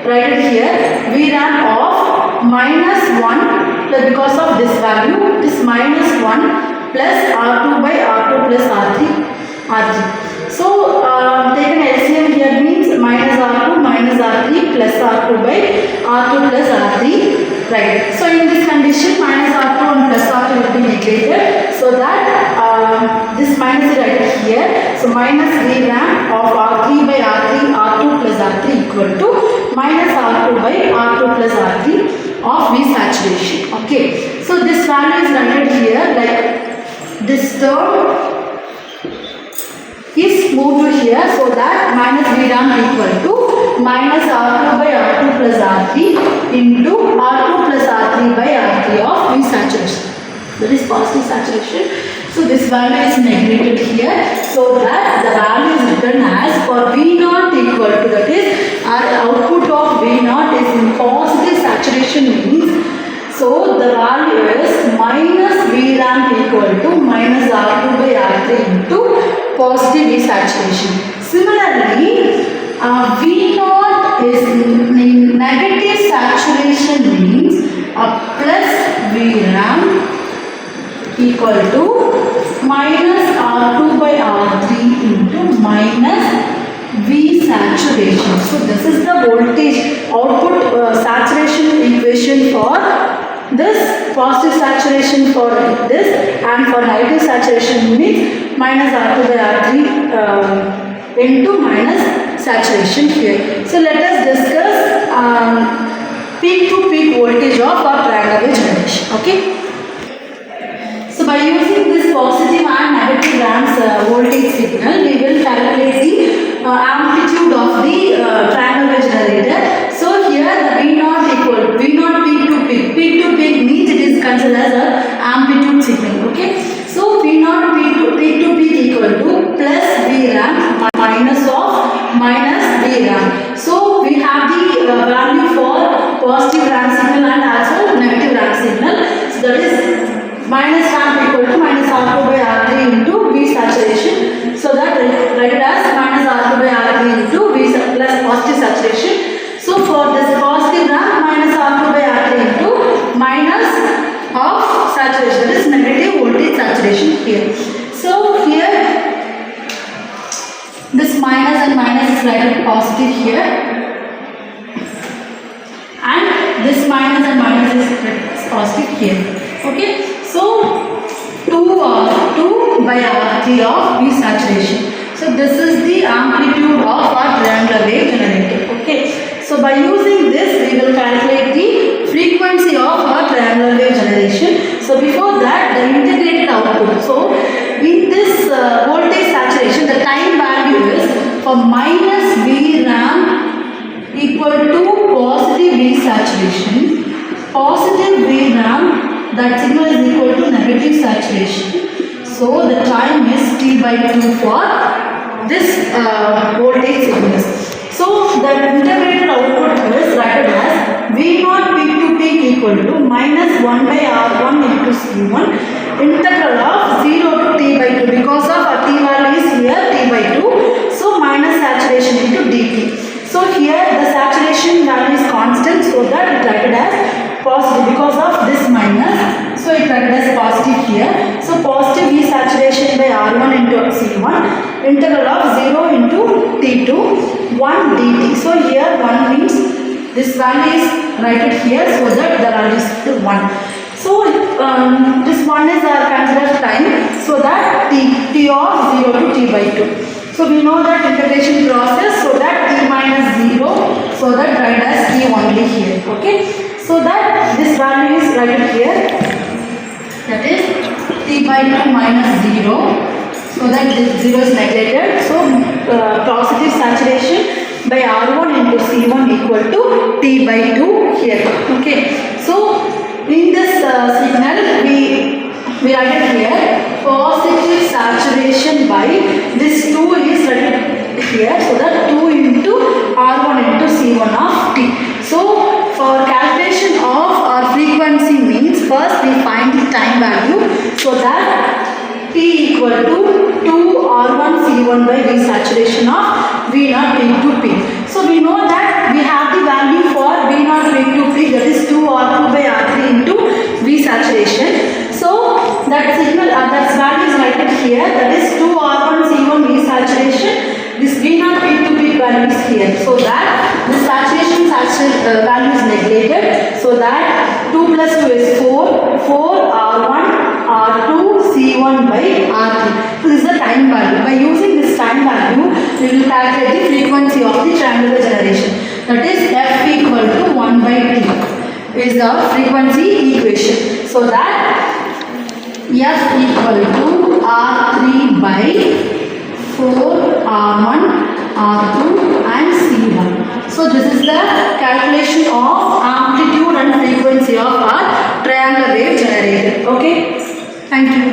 write it here, VRAM of -1 because of this value, this -1 plus R2 by R2 plus R3. So take an LCM here means minus R2 minus R3 plus R2 by R2 plus R3. Right. So in this condition minus R2 and plus R2 will be negated. So that this minus is right here. So minus VRAM of R3 by R3 R2 plus R3 equal to minus R2 by R2 plus R3 of V saturation. Okay. So this value is written here like this term is moved to here, so that minus VRAM equal to minus R2 by R2 plus R3 into R2 plus R3 by R3 of V saturation. That is positive saturation. So this value is neglected here, so that the value is written as for V0 equal to, that is our output of V0 is in positive saturation means, so the value is minus VRAM equal to minus R2 by R3 into positive V saturation. Similarly, V0 is in negative saturation means plus VRAM equal to minus R2 by R3 into minus V saturation. So this is the voltage output saturation equation for this positive saturation for this, and for negative saturation means minus R2 by R3 into minus saturation here. So let us discuss peak to peak voltage of our triangular generation. Okay. So by using this positive and negative ramps voltage signal, we will calculate the amplitude of the triangular generator. So here the V0 equal V0 peak to peak. Peak to peak means it is considered as an amplitude signal. Okay. So V0 peak to peak equal to plus VRAM minus of minus VRAM. So we have the value for positive ramp signal and also negative ramp signal. So that is minus ramp equal to minus R2 by R3 into V saturation. So that write it as minus R2 by R3 into V plus positive saturation. So for this positive ramp minus R2 by R3 into minus of saturation, that is negative voltage saturation here. So here this minus and minus is written positive here, and this minus and minus is written positive here. Okay. So 2 by R3 of V saturation. So this is the amplitude of our triangular wave generator. Okay. So by using this we will calculate the frequency of our triangular wave generation. So before that the integrated output. So in this voltage saturation the time value is for minus VRAM equal to positive V saturation. Positive VRAM, that signal is equal to negative saturation. So the time is T by 2 for this voltage signals. So the integrated output is written as V0 peak to peak equal to minus 1 by R1 into C1 integral of 0 to T by 2, because of our T value is here T by 2. So minus saturation into dt. So here the saturation value is constant, so that it written as positive because of this minus. So it written as positive here. So positive V saturation by R1 into C1 integral of 0 into T2 1 dt. So here 1 means this value is written here, so that the value is 1. So this 1 is considered time, so that T of 0 to T by 2. So we know that integration process, so that T minus 0, so that write as T only here. Okay. So that this value is written here, that is T by 2 minus 0. So that this 0 is neglected. So positive saturation by R1 into C1 equal to T by 2 here. Okay. So in this signal we write it here positive saturation by this 2 is written here, so that 2 into R1 into C1 of T. So for calculation of our frequency means first we find the time value, so that T equal to 2 R1 C1 by V saturation of V0 into P. So we know that we have the value value is here. So that the saturation value is neglected. So that 2 plus 2 is 4. 4 R1, R2, C1 by R3. So this is the time value. By using this time value, we will calculate the frequency of the triangular generation. That is F equal to 1 by T is the frequency equation. So that F equal to R3 by 4 R1, R2 and C1. So this is the calculation of amplitude and frequency of our triangular wave generator. Okay. Thank you.